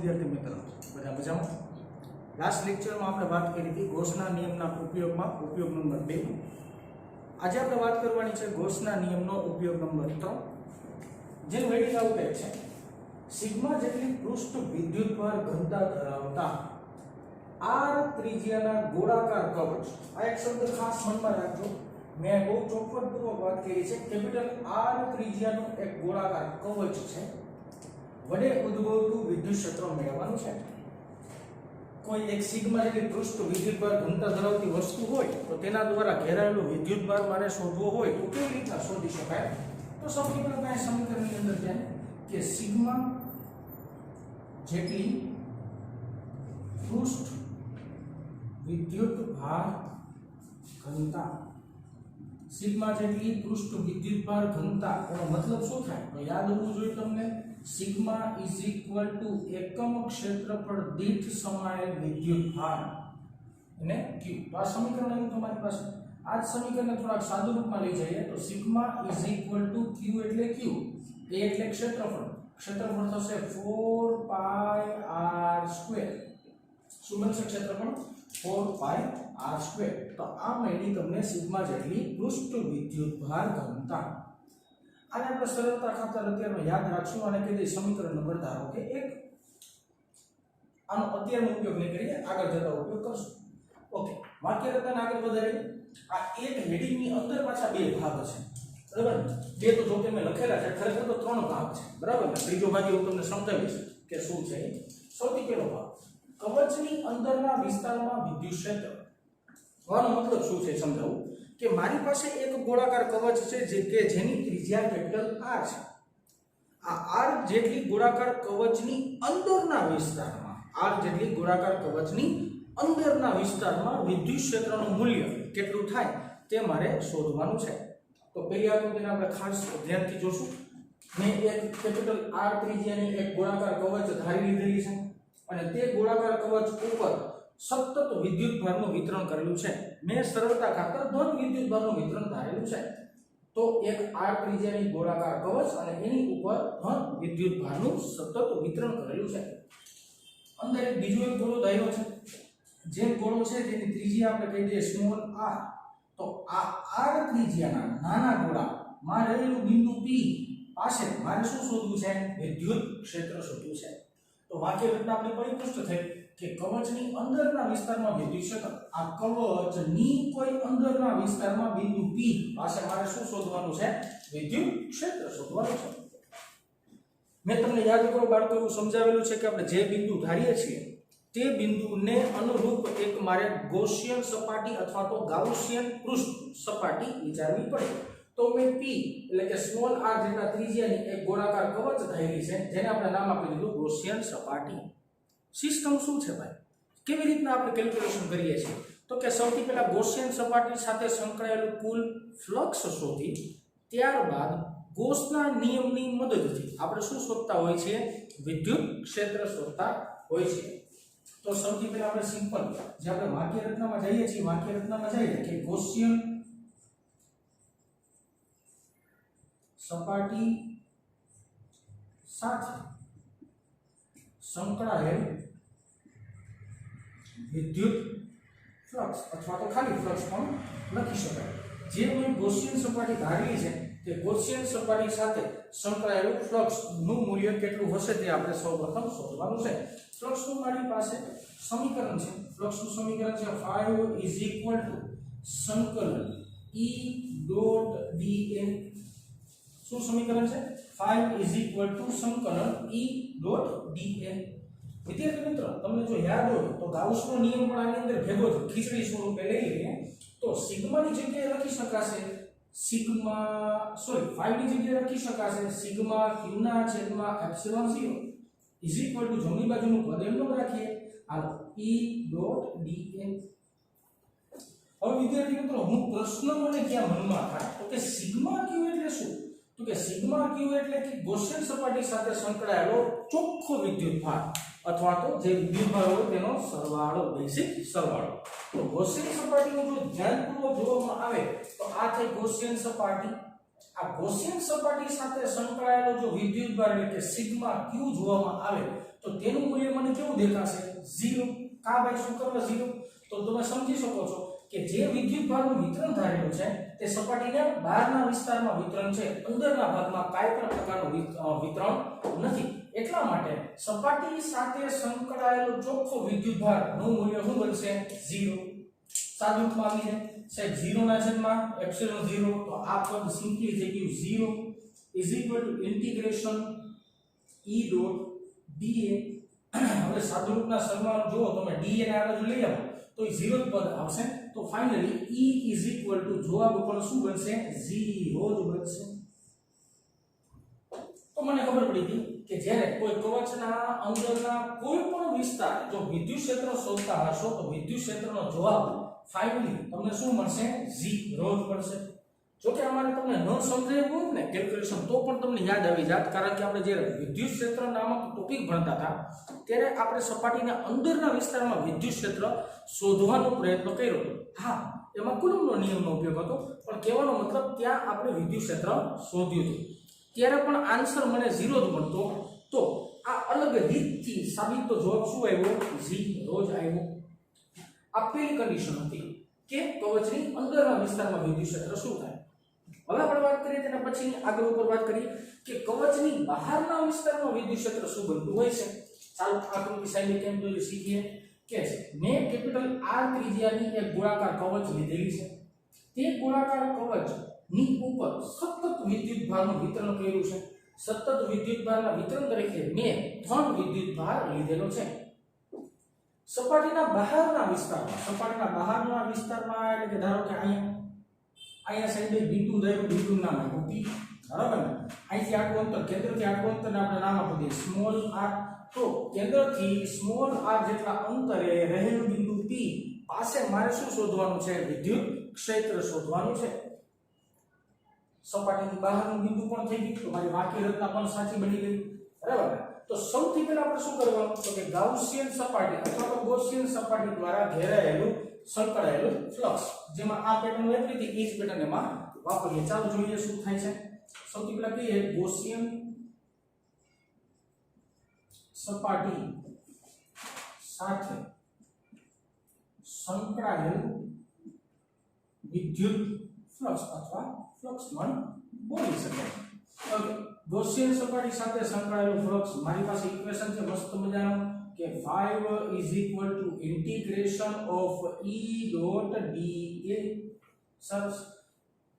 विद्यार्थी मित्रों बधा मजामां। लास्ट लेक्चर में आपणे बात करी थी गॉसना नियमना उपयोग में उपयोग नंबर 2। आज आपणे बात करवानी छे गॉसना नियमनो उपयोग नंबर 3। जेनु हेडिंग आउट छे सिग्मा जेटली पृष्ठ विद्युतभार घनता धरावता आर त्रिज्याना गोळाकार कवच। आ एक शब्द खास मन में राखजो। मैं बहुत चौकसपूर्वक बात करी छे। कैपिटल आर त्रिज्यानो एक गोळाकार कवच छे वडे उद्भवतु विद्युत क्षेत्र मेळवવાનું છે। कोई एक सिग्मा જેટલી પૃષ્ઠ વિદ્યુતભાર ઘનતા ધરાવતી વસ્તુ હોય તો તેના દ્વારા ઘેરાયેલો વિદ્યુતભાર મારે શોધવો હોય તો કેવી રીતના શોધી શકાય? તો સૌથી પહેલા આપણે સમીકરણની અંદર છે કે સિગ્મા જેટલી પૃષ્ઠ વિદ્યુતભાર ઘનતા, સિગ્મા જેટલી પૃષ્ઠ વિદ્યુતભાર ઘનતા એનો મતલબ શું થાય? તો યાદ હોવું જોઈએ તમને सिग्मा इज इक्वल टू एकम क्षेत्रफल दीठ समाયેલ विद्युतभार ने q। तो आ समीकरण है तुम्हारे पास। आज समीकरण थोड़ा सादू रूप में लई जाइए तो sigma is equal to q એટલે q, a એટલે क्षेत्रफल, क्षेत्रफल થશે 4 पाई r स्क्वायर। શું બનશે क्षेत्रफल? 4 पाई r स्क्वायर। तो आ મળી તમને સિગ્મા જેટલી પૃષ્ઠ વિદ્યુતભાર ઘનતા। आने આપણે સરળતા ખાતર અત્યારમાં યાદ રાખશું અને કે સમીકરણ નંબર ધારો કે 1 આનો અત્યારનો ઉપયોગ નહીં કરીએ, આગળ જતા ઉપયોગ કરશું। ઓકે, વાક્ય રચના આગળ વધારીએ। આ એક હેડિંગ ની અંદર પાછા બે ભાગ છે, બરાબર? બે તો જો કે મેં લખેલા છે, ખરેખર તો ત્રણ ભાગ છે, બરાબર ને? ત્રીજો ભાગ હું તમને સમજાવીશ કે શું છે। સૌથી પહેલો ભાગ કવચની અંદરના વિસ્તારમાં વિદ્યુત ક્ષેત્ર। આનો મતલબ શું છે સમજાવું કે મારી પાસે એક ગોળાકાર કવચ છે જે જેની ત્રિજ્યા કેપિટલ R છે। આ R જેટલી ગોળાકાર કવચની અંદરના વિસ્તારમાં, R જેટલી ગોળાકાર કવચની અંદરના વિસ્તારમાં વિદ્યુત ક્ષેત્રનું મૂલ્ય કેટલું થાય તે મારે શોધવાનું છે। તો પહેલી આકૃતિને આપણે ખાસ ધ્યાનથી જોશું। મેં એક કેપિટલ R ત્રિજ્યાની એક ગોળાકાર કવચ ધારી લીધેલી છે અને તે ગોળાકાર કવચ ઉપર સતત વિદ્યુતભારનું વિતરણ કરેલું છે। મેં સરળતા ખાતર ધન વિદ્યુતભારનું વિતરણ ધારેલું છે। તો એક r ત્રિજ્યાની ગોળાકાર કવચ અને એની ઉપર ધન વિદ્યુતભારનું સતત વિતરણ કરેલું છે। અંદર એક બીજો એક ગોળો ધાર્યો છે। જે ગોળો છે તેની ત્રિજ્યા આપણે કહી દઈએ સ્મોલ r। તો આ r ત્રિજ્યાના નાના ગોળામાં રહેલું બિંદુ p પાસે મારે શું શોધવું છે? વિદ્યુત ક્ષેત્ર શોધવું છે। તો વાક્ય રચના આપણી પરિપુષ્ટ થઈ કે કવચની અંદરના વિસ્તારમાં વિદ્યુત ક્ષેત્ર। આ કવચની કોઈ અંદરના વિસ્તારમાં બિંદુ p પાસે મારે શું શોધવાનું છે? વિદ્યુત ક્ષેત્ર શોધવાનું છે। મેં તમને યાદ કરો બાળકો એવું સમજાવેલું છે કે આપણે જે બિંદુ ધારીએ છીએ તે બિંદુને અનુરૂપ એક મારે ગૌસિયન સપાટી અથવા તો ગાઉસિયન પૃષ્ઠ સપાટી વિચારવી પડે। તો મેં p એટલે કે સ્મોલ r જેટલા ત્રિજ્યાની એક ગોળાકાર કવચ ધારેલી છે જેને આપણે નામ આપી દીધું ગૌસિયન સપાટી। સિસ્ટમ શું છે ભાઈ? કેવી રીતના આપણે કેલ્ક્યુલેશન કરીએ છીએ? તો કે સૌથી પહેલા ગૌસિયન સપાટી સાથે સંકળાયેલું કુલ ફ્લક્સ શોધી ત્યારબાદ ગૌસના નિયમની મદદથી આપણે શું શોધતા હોય છે? વિદ્યુત ક્ષેત્ર શોધતા હોય છે। તો સૌથી પહેલા આપણે સિમ્પલ જે આપણે વાક્ય રચનામાં જઈએ છીએ, વાક્ય રચનામાં જઈએ કે ગૌસિયન સપાટી સાથે સંકળાયેલ વિદ્યુત ફ્લક્સ અથવા તો ખાલી ફ્લક્સ પણ લખી શકાય। જે કોઈ ગૌસિયન સપાટી ધારેલી છે તે ગૌસિયન સપાટી સાથે સંકળાયેલું ફ્લક્સનું મૂલ્ય કેટલું હશે તે આપણે સૌપ્રથમ શોધવાનું છે। ફ્લક્સનું મારી પાસે સમીકરણ છે। ફ્લક્સનું સમીકરણ છે 5 ઇઝ ઇક્વલ ટુ સંકલન E ડોટ dn। શું સમીકરણ છે? 5 ઇઝ ઇક્વલ ટુ સંકલન E ડોટ dn। વિદ્યાર્થી મિત્રો તમને જો યાદ હોય તો ગાઉસનો નિયમ પણ આની અંદર ભેગો છે, ખીચડી સ્વરૂપે લઈ લઈએ તો સિગ્માની જગ્યાએ લખી શકાશે સિગ્મા 5 ની જગ્યાએ લખી શકાશે સિગ્મા q ના છેદમાં એપ્સિલોન 0 ઇઝ ઇક્વલ ટુ જમણી બાજુનું પદ એમનો રાખીએ હાલો E ડોટ dn। હવે વિદ્યાર્થી મિત્રો હું પ્રશ્ન મને ક્યાં મનમાં થાય તો કે સિગ્મા q એટલે શું? તો કે સિગ્મા q એટલે કે ગૌસિયન સપાટી સાથે સંકળાયેલો ચોખ્ખો વિદ્યુતભાર અથવા તો જે વિદ્યુતભાર હોય તેનો સરવાળો, બેઝિક સરવાળો। તો ગૌસિયન સપાટીનું જો ધ્યાનપૂર્વક જોવામાં આવે તો આ થઈ ગૌસિયન સપાટી। આ ગૌસિયન સપાટી સાથે સંકળાયેલો જો વિદ્યુતભાર એટલે કે સિગ્મા q જોવામાં આવે તો તેનું મૂલ્ય કેવું દેખાશે 0 કા ભાઈ શું કરવા 0 તો તમે સમજી શકો છો કે જે વિદ્યુતભારનું વિતરણ ધારેલું છે તે સપાટીના બહારના વિસ્તારમાં વિતરણ છે અંદરના ભાગમાં કાંઈ પણ પ્રકારનું વિતરણ નથી એટલા માટે સપાટી સાથે સંકળાયેલો ચોખ્ખો વિદ્યુતભારનું મૂલ્ય શું બનશે 0 સાદું રૂપમાં આવી જાય સાહેબ 0 ના છેદમાં એપ્સિલોન 0 તો આ પદ સિમ્પલી થઈ ગયું 0 is equal to integration E dot dA હવે સાદું રૂપના સરવાળો જો તમે dA ને આ બાજુ લઈ આવો તો એ 0 જ પદ આવશે તો finally E is equal to જવાબ પણ શું બનશે 0 જ બનશે તો મને ખબર પડી ગઈ કે જ્યારે કોઈ કવચના અંદરના કોઈ પણ વિસ્તાર જો વિદ્યુત ક્ષેત્ર શોધતા હશો તો વિદ્યુત ક્ષેત્રનો જવાબ ફાઇનલી તમને શું મળશે 0 જ મળશે જો કે અમારે તમને ન સમજાયું હોત ને કેલ્ક્યુલેશન તો પણ તમને યાદ આવી જાત કારણ કે આપણે જ્યારે વિદ્યુત ક્ષેત્ર નામક ટોપિક ભણતા હતા ત્યારે આપણે સપાટીના અંદરના વિસ્તારમાં વિદ્યુત ક્ષેત્ર શોધવાનો પ્રયત્ન કર્યો હા એમાં કુલમ્બનો નિયમનો ઉપયોગ હતો પણ કહેવાનો મતલબ ત્યાં આપણે વિદ્યુત ક્ષેત્ર શોધ્યું હતું ત્યારે પણ આન્સર મને 0 જ મળતો તો આ અલગ રીતથી સાબિત તો જવાબ શું આવ્યો 0 જ આવ્યો આપેલી કન્ડિશન હતી કે કવચની અંદરના વિસ્તારમાં વિદ્યુત ક્ષેત્ર શું થાય હવે આપણે વાત કરીએ તેના પછી આગળ ઉપર વાત કરીએ કે કવચની બહારના વિસ્તારમાં વિદ્યુત ક્ષેત્ર શું બનતું હોય છે ચાલો આકૃતિ સાઈડ કેમ જોઈએ શીખીએ કે મેં કેપિટલ R ત્રિજ્યાની એક ગોળાકાર કવચ લીધેલી છે તે ગોળાકાર કવચની ઉપર સતત વિદ્યુતભારનું વિતરણ કર્યું છે સતત વિદ્યુતભારના વિતરણ તરીકે મેં ધન વિદ્યુતભાર લીધેલો છે સપાટીના બહારના વિસ્તારમાં એટલે કે ધારો કે અહીંયા સાઈડે બિંદુ દરેક બિંદુ નામ આપ્યું P બરાબર ને અહીંથી આટલું અંતર કેન્દ્રથી આટલું અંતરને આપણે નામ આપી દઈએ સ્મોલ r તો કેન્દ્રથી સ્મોલ r જેટલા અંતરે રહેલું બિંદુ P પાસે મારે શું શોધવાનું છે વિદ્યુત ક્ષેત્ર શોધવાનું છે સપાટીની બહારનું બિંદુ પણ થઈ ગયું તો મારી બાકી રચના પણ સાચી બની ગઈ બરાબર તો સૌથી પહેલા આપણે શું કરવાનું તો કે ગાઉસિયન સપાટી અથવા તો ગૌસિયન સપાટી દ્વારા ઘેરાયેલું સંકળાયેલું ફ્લક્સ જેમાં આ પેટર્ન વાપરી હતી એ જ પેટર્ન એમાં વાપરીએ ચાલો જોઈએ શું થાય છે સૌથી પહેલા કહીએ ગૌસિયન સપાટી સાથે સંકળાયેલું વિદ્યુત ફ્લક્સ અથવા ફ્લક્સ પણ બોલી શકાય ઓકે ગૌસિયન સપાટી સાથે સંકળાયેલું ફ્લક્સ મારી પાસે ઇક્વેશન છે મસ્ત મજાનું કે 5 is equal to integration of E dot dA સરસ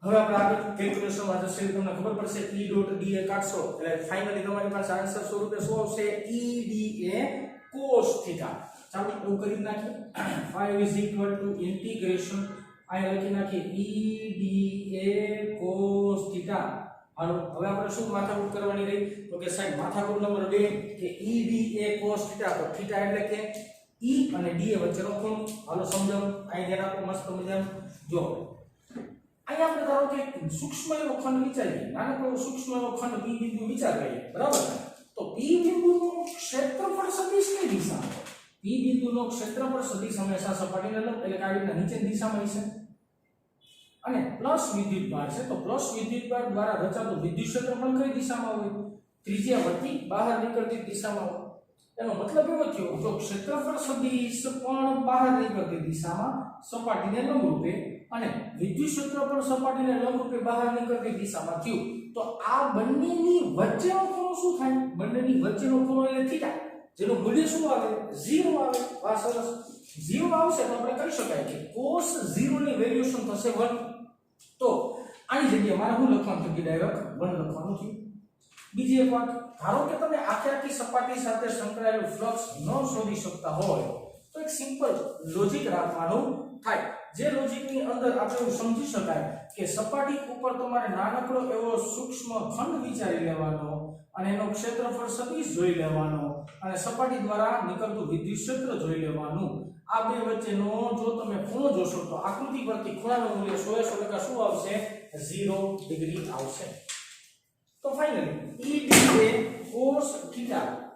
હવે આપણે આગળ કેલ્ક્યુલેશન માં જશે તમને ખબર પડશે E dot dA કાઢશો એટલે ફાઇનલી તમારી પાસે આન્સર સ્વરૂપે શું આવશે E dA cos θ ચાલો એવું કરી નાખીએ 5 is equal to integration આ લખી નાખીએ E dA cos θ હાલો હવે આપણે શું માથાકૂટ કરવાની રહી તો કે સાહેબ માથાકૂટ નંબર 2 કે E dA cos θ તો θ એટલે કે E અને dA વચ્ચેનો ખૂણો હાલો સમજાવો અહીં ધ્યાન આપો મસ્ત મજાનું જો અહીં આપણે ધારો કે સૂક્ષ્મ એવો ખંડ વિચારીએ નાનકડો સૂક્ષ્મ એવો ખંડ P બિંદુ વિચાર કરીએ બરાબર તો P બિંદુનું ક્ષેત્રફળ સદિશ કઈ દિશામાં P બિંદુનો ક્ષેત્રફળ સદિશ હંમેશા સપાટીને લંબ એટલે કે આ રીતના નીચેની દિશામાં હશે અને પ્લસ વિદ્યુતભાર છે તો પ્લસ વિદ્યુતભાર દ્વારા રચાતું વિદ્યુત ક્ષેત્ર પણ કઈ દિશામાં હોય ત્રિજ્યા વતી બહાર નીકળતી દિશામાં હોય એનો મતલબ એવો થયો જો ક્ષેત્રફળ સદિશ પણ બહાર નીકળતી દિશામાં સપાટીને લંબરૂપે અને વિદ્યુત ક્ષેત્ર પણ સપાટીને લંબરૂપે બહાર નીકળતી દિશામાં થયું તો આ બંનેની વચ્ચેનો ખૂણો શું થાય બંનેની વચ્ચેનો ખૂણો એટલે થીટા જેનું મૂલ્ય શું આવે 0 આવે વાહ સરસ 0 આવશે તો આપણે કહી શકાય કે cos 0 ની વેલ્યુએશન થશે 1 તો આની જગ્યાએ મારે શું લખવાનું છે ડાયરેક્ટ 1 લખવાનું છે બીજી એક વાત ધારો કે તમે આખી સપાટી સાથે સંકળાયેલું ફ્લક્સ ન શોધી શકતા હોય તો એક સિમ્પલ લોજિક રાખવાનું થાય જે લોજિકની અંદર આપણે એવું સમજી શકાય કે સપાટી ઉપર તમારે નાનકડો એવો સૂક્ષ્મ ખંડ વિચારી લેવાનો અને એનો ક્ષેત્રફળ સદિશ જોઈ લેવાનો અને સપાટી દ્વારા નીકળતું વિદ્યુત ક્ષેત્ર જોઈ લેવાનું આ બે વચ્ચેનો જો તમે ખૂણો જોશો તો આકૃતિ પરથી ખૂણાનું મૂલ્ય 100% શું આવશે 0 ડિગ્રી આવશે તો ફાઇનલી E dA cos θ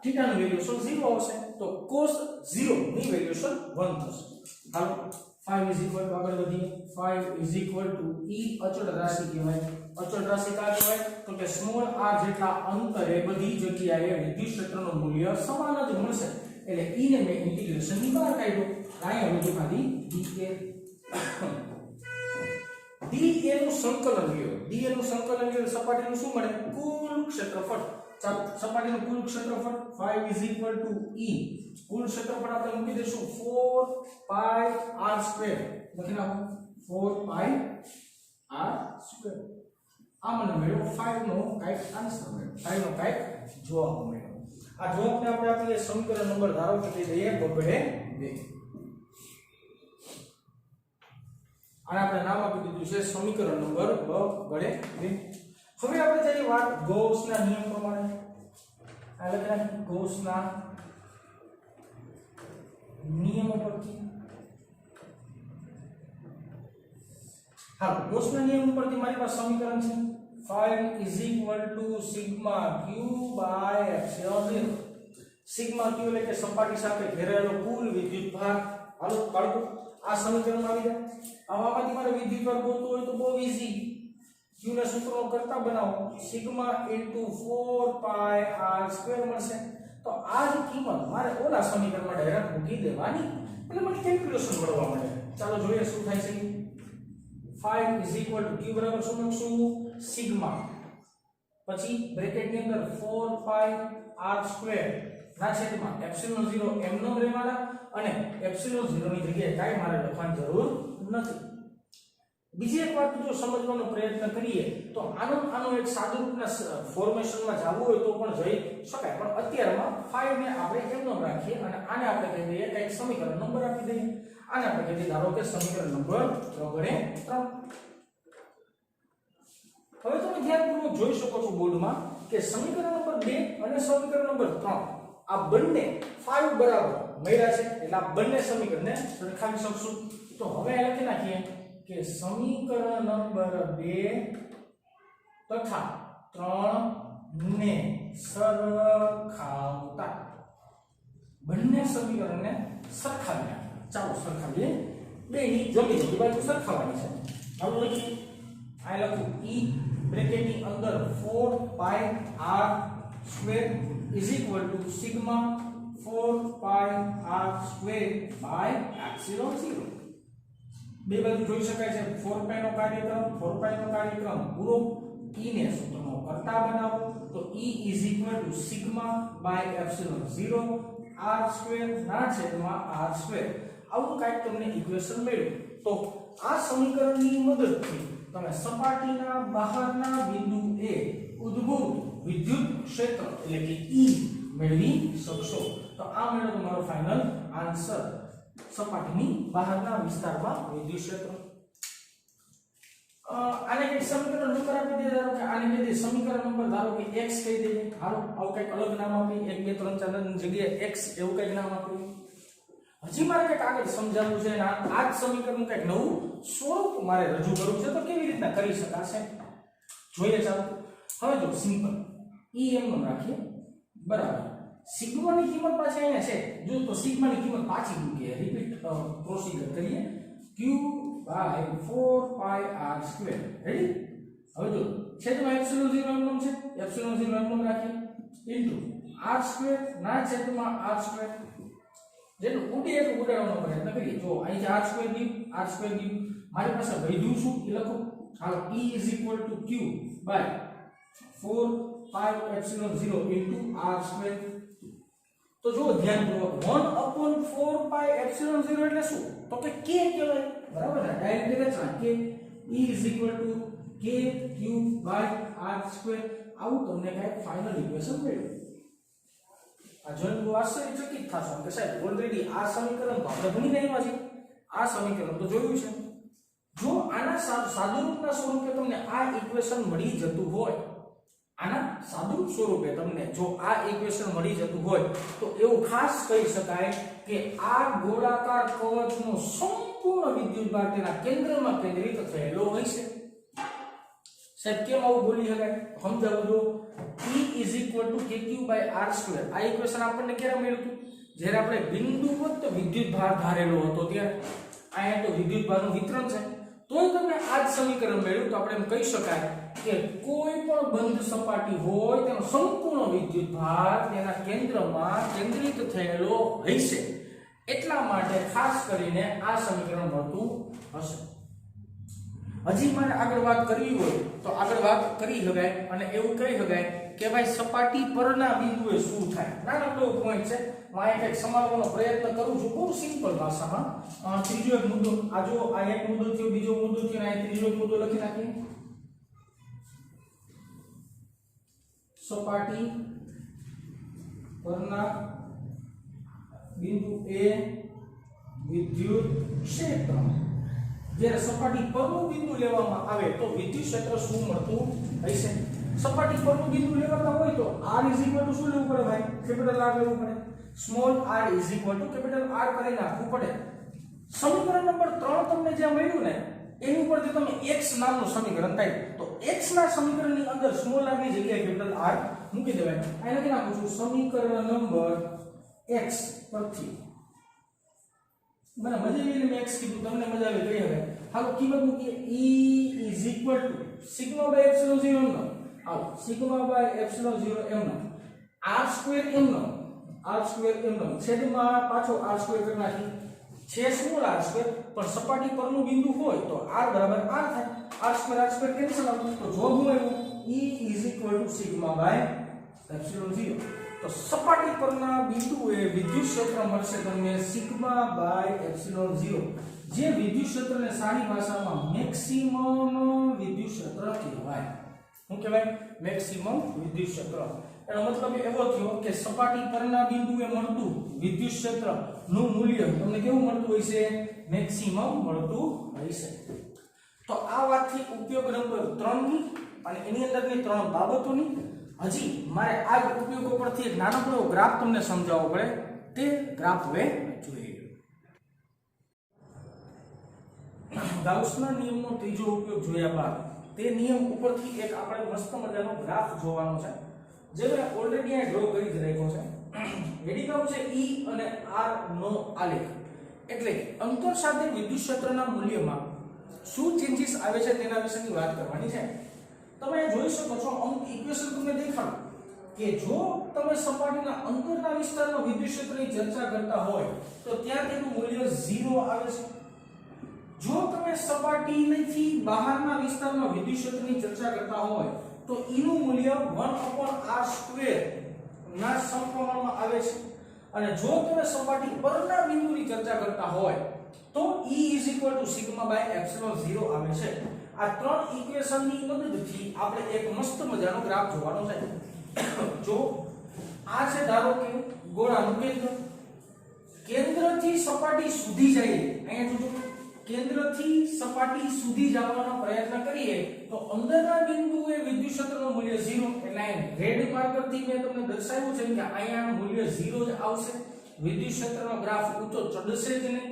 નું વેલ્યુએશન 0 આવશે તો cos 0 ની વેલ્યુએશન 1 થશે હાલો 5 is equal to આગળ વધીએ 5 is equal to E અચળ રાશિ કહેવાય અચળ રાશિ કા કહેવાય તો કે સ્મોલ r જેટલા અંતરે બધી જગ્યાએ વિદ્યુત ક્ષેત્રનું મૂલ્ય સમાન જ મળશે એટલે e ને મેં ઇન્ટિગ્રેશન ની બહાર કાઢ્યો. અહીંયા વધુ ખાલી dA નું સંકલન લ્યો. dA નું સંકલન લ્યો સપાટીનું શું મળે? કુલ ક્ષેત્રફળ. ચાલો સપાટીનું કુલ ક્ષેત્રફળ 5 e. કુલ ક્ષેત્રફળ આપણે મૂકી દઈશું 4πr². લખી નાખો 4πr². આ મને મળ્યો 5 નો કાઈક આન્સર મળ્યો. 5 નો કાઈક જવાબ મળ્યો. આ જવાબને આપણે આપીએ સમીકરણ નંબર ધારો કે દઈએ બગડે 2. આને આપણે નામ આપી દીધું છે સમીકરણ નંબર બગડે 2. હવે આપણે જઈએ વાત ગૌસના નિયમ પ્રમાણે. આ લખીએ ગૌસના નિયમો પરથી. હા, ગૌસના નિયમ પરથી મારી પાસે સમીકરણ છે 5 sigma q by epsilon 0. Sigma q એટલે કે સપાટી સાથે ઘેરાયેલો કુલ વિદ્યુત ભાર. હાલો બાળકો આ સમીકરણમાં આવી જાય. આમાંથી મારે વિદ્યુત ભાર ગોતવો હોય તો બહુ ઈઝી. q ને સૂત્રો કરતા બનાવો સિગ્મા * 4πr² મળશે. તો આ જ કિંમત મારે ઓલા સમીકરણમાં ડાયરેક્ટ મૂકી દેવાની એટલે મને કેલ્ક્યુલેશન મળવા મળે. ચાલો જોઈએ શું થાય છે. 5 q બરાબર શું લખશું? સિગ્મા પછી બ્રેકેટ ની અંદર 4πr² ના છેદમાં એપ્સિલોન 0 એમ નો રહેવાના અને એપ્સિલોન 0 ની જગ્યાએ કાઈ મારે લખવાની જરૂર નથી. બીજી એક વાત જો સમજવાનો પ્રયત્ન કરીએ તો આનો એક સાદુરૂપના ફોર્મેશનમાં જવું હોય તો પણ જઈ શકાય, પણ અત્યારમાં 5 ને આપણે એમ નો રાખીએ અને આને આપણે કહી દઈએ કંઈક સમીકરણ નંબર આપી દઈએ. આને આપણે કહી દઈએ ધારો કે સમીકરણ નંબર 3. હવે તમે ધ્યાનપૂર્વક જોઈ શકો છો બોર્ડમાં કે સમીકરણ નંબર 2 અને સમીકરણ નંબર 3 આ બંને 5 બરાબર મળ્યા છે એટલે આ બંને સમીકરણને સરખાવી શકશું. તો હવે લખી નાખીએ કે સમીકરણ નંબર 2 તથા 3 ને સરખાવતા બંને સમીકરણને સરખાવી નાખીએ. ચાલો સરખાવીએ. બેની જમણી બાજુ સરખાવવાની છે. ચાલો લખીએ. આ લખું e બ્રેકેટ ની અંદર 4πr² sigma 4πr² by epsilon 0. બે બાજુ જોઈ શકાય છે 4π નો કાર્યક્રમ પૂરો. e ને સૂત્રનો કરતા બનાવો તો e sigma by epsilon 0 r² ના છેદમાં r². આવું કાંઈક તમને ઇક્વેશન મળ્યું. તો આ સમીકરણની મદદથી તમે સપાટીના બહારના બિંદુએ ઉદ્ભવ વિદ્યુત ક્ષેત્ર એટલે કે E મેળવી શકશો. તો આ મેળવો તમારો ફાઇનલ આન્સર. સપાટીની બહારના વિસ્તારમાં વિદ્યુત ક્ષેત્ર. આને એક સમીકરણ નંબર આપી દે. ધારો કે આને કહી દે સમીકરણ નંબર ધારો કે x કહી દઈએ. હાલો આવું કંઈક અલગ નામ આપી 1 2 3 4 ની જગ્યાએ x એવું કંઈક નામ આપ્યું. હજી મારે કંઈક આગળ સમજાવવું છે. આ જ સમીકરણનું કંઈક નવું સ્વરૂપ મારે રજૂ કરવું છે. તો કેવી રીતના કરી શકાશે જોઈએ. ચાલો હવે જો સિમ્પલ e એમ નો રાખીએ બરાબર. સિગ્માની કિંમત પાછી અહીંયા છે. જો તો સિગ્માની કિંમત પાછી મૂકીએ. રિપીટ પ્રોસીજર કરીએ. q by 4πr². રેડી. હવે જો છેદમાં એપ્સિલોન 0 એમ છે. એપ્સિલોન 0 એમ રાખીએ ઇન્ટુ r² ના છેદમાં r². જેનું ઉડે એટલું ઉડાડવાનો પ્રયત્ન કરીએ. જો અહીં r² ગયું મારી પાસે વધ્યું શું એ લખો. હાલો e q by 4π0 into r². તો જો ધ્યાનપૂર્વક 1/4π0 એટલે શું? તો કે k કહેવાય. બરાબર ને? ડાયરેક્ટ રચના કે e k3 બાય r². આવું તમને કાંઈક ફાઇનલ ઇક્વેશન મળ્યું. આ જોઈને આશ્ચર્યચકિત થશો કે સાહેબ ઓલરેડી આ સમીકરણ તો આપણે ભણી ગયા છીએ. આ સમીકરણ તો જોયું છે. જો આના સાદુરૂપના સ્વરૂપે તમને આ ઇક્વેશન મળી જતું હોય, આના સાદુરૂપ સ્વરૂપે તમને જો આ ઇક્વેશન મળી જતું હોય તો એવું ખાસ કહી શકાય કે આ ગોળાકાર કવચનો સંપૂર્ણ વિદ્યુતભાર તેના કેન્દ્રમાં કેન્દ્રિત થયેલો હોય છે. સાહેબ કેમ આવું બોલી શકાય સમજાવું જો. E kq/r². આ ઇક્વેશન આપણને ક્યારે મળ્યું હતું? જ્યારે આપણે બિંદુવત વિદ્યુતભાર ધારેલો હતો ત્યારે. અહીંયા તો વિદ્યુતભારનું વિતરણ છે. તોય તમને આ જ સમીકરણ મળ્યું તો આપણે એમ કહી શકાય કે કોઈ પણ બંધ સપાટી હોય તેનો સંપૂર્ણ વિદ્યુત ભાર તેના કેન્દ્રમાં કેન્દ્રિત થયેલો હશે, એટલા માટે ખાસ કરીને આ સમીકરણ મળતું હશે. હજી મારે આગળ વાત કરવી હોય તો આગળ વાત કરી શકાય અને એવું કહી શકાય કે ભાઈ સપાટી પરના બિંદુએ શું થાય. નાનકડો પોઈન્ટ છે, હું એક સમાવવાનો પ્રયત્ન કરું છું બહુ સિમ્પલ ભાષામાં. ત્રીજો એક મુદ્દો, આ જો આ એક મુદ્દો થયો, બીજો મુદ્દો થયો અને આ ત્રીજો મુદ્દો લખી નાખીએ. સપાટી પરના બિંદુ એ વિદ્યુત ક્ષેત્ર. જ્યારે સપાટી પરનું બિંદુ લેવામાં આવે તો વિદ્યુત ક્ષેત્ર શું મળતું હશે? સપાટી પરનું બિંદુ લેવાતા હોય તો r શું લેવું પડે ભાઈ? કેપિટલ R લેવું પડે. સ્મોલ r કેપિટલ R કરી નાખવું પડે. સમીકરણ નંબર 3 તમને જે મળ્યું ને એની ઉપરથી તમે x નામનું સમીકરણ થાય તો x ના સમીકરણની અંદર સ્મોલ r ની જગ્યાએ કેપિટલ R મૂકી દેવાય. અહીં લખી નાખું છું સમીકરણ નંબર x પરથી. મને મજા આવી મેં x કીધું, તમને મજા આવી કઈ હવે હાલો કિંમત મૂકીએ. E સિગ્મા બાય એપ્સિલોન 0 નો આવો સિગ્મા બાય એપ્સિલોન 0 m નો r સ્ક્વેર m નો છેદમાં પાછો r સ્ક્વેર કરી નાખી છે સ્મોલ r સ્ક્વેર, પણ સપાટી પરનું બિંદુ હોય તો r બરાબર r થાય. r square cancel out. તો જવાબ શું આવ્યો? E sigma by epsilon 0. તો સપાટી પરના બિંદુએ વિદ્યુત ક્ષેત્ર મળશે તમને સિગ્મા બાય એપ્સિલોન 0, જે વિદ્યુત ક્ષેત્રને સાદી ભાષામાં મેક્સિમમ વિદ્યુત ક્ષેત્ર કહેવાય. શું કહેવાય? મેક્સિમમ વિદ્યુત ક્ષેત્ર. એનો મતલબ એવો થયો કે સપાટી પરના બિંદુએ મળતું વિદ્યુત ક્ષેત્ર નું મૂલ્ય તમને કેવું મળતું હશે? મેક્સિમમ મળતું હશે. તો આ વાતથી ઉપયોગ નંબર 3 ની અને એની અંદરની 3 બાબતોની. હજી મારે આ ઉપયોગો પરથી એક નાનકડો ગ્રાફ તમને સમજાવવો પડે, તે ગ્રાફ હવે જોઈએ. ગાઉસના નિયમનો ત્રીજો ઉપયોગ જોયા બાદ તે નિયમ ઉપરથી એક આપણે મસ્ત મજાનો ગ્રાફ જોવાનો છે, જે મેં ઓલરેડી આ ડ્રો કરી જ રાખ્યો છે. હેડિંગ આવું છે E અને R નો આલેખ. એટલે અંતર સાથે વિદ્યુત ક્ષેત્રના મૂલ્યમાં શું ચેન્જીસ આવે છે તેના વિશેની વાત કરવાની છે. તમે જોઈ શકો છો અમુક ઇક્વેશન તમને દેખાડું કે જો તમે સપાટીના અંદરના વિસ્તારમાં વિદ્યુત ક્ષેત્રની ચર્ચા કરતા હોય તો ત્યાં તેનું મૂલ્ય 0 આવે છે. જો તમે સપાટીથી બહારના વિસ્તારમાં વિદ્યુત ક્ષેત્રની ચર્ચા કરતા હોય તો E નું મૂલ્ય 1/r² ના સમપ્રમાણમાં આવે છે. અને જો તમે સપાટી પરના બિંદુની ચર્ચા કરતા હોય તો E સિગ્મા બાય એપ્સિલોન 0 આવે છે. આ 3 ઇક્વેશનની મદદથી આપણે એક મસ્ત મજાનો ગ્રાફ જોવાનો છે. જો આ છે ધારો કે ગોળાનું કેન્દ્ર, કેન્દ્રથી સપાટી સુધી જઈએ, અહીંયા જોજો કેન્દ્રથી સપાટી સુધી જવાનો પ્રયત્ન કરીએ તો અંદરના બિંદુએ વિદ્યુત ક્ષેત્રનું મૂલ્ય 0, એટલે રેડ માર્કરથી મેં તમને દર્શાવ્યું છે કે અહીંયા મૂલ્ય 0 જ આવશે. વિદ્યુત ક્ષેત્રનો ગ્રાફ ઊંચો ચડશે જ નહીં.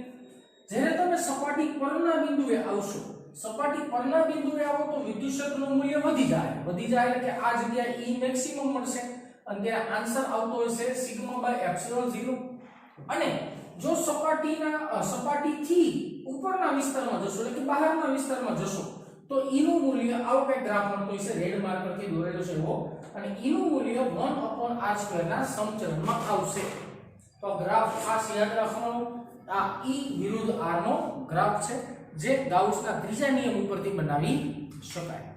જ્યારે તમે સપાટી પરના બિંદુએ આવશો, સપાટી પરના બિંદુએ આવો તો વિદ્યુત ક્ષેત્રનું મૂલ્ય વધી જાય એટલે કે આ જગ્યાએ E મેક્સિમમ મળશે અને ત્યાં આન્સર આવતો હશે સિગ્મા બાય એપ્સિલોન 0. અને જો સપાટીથી ઉપરના વિસ્તારમાં જશો એટલે કે બહારના વિસ્તારમાં જશો તો E નું મૂલ્ય આવો કંઈક ગ્રાફ મળતો હશે, રેડ માર્કરથી દોરેલો છે એવો, અને E નું મૂલ્ય 1/r² ના સમચલનમાં આવશે. તો ગ્રાફ ખાસ યાદ રાખવાનો, આ E વિરુદ્ધ R નો ગ્રાફ છે જે ગાઉસના ત્રીજા નિયમ ઉપરથી બનાવી શકાય.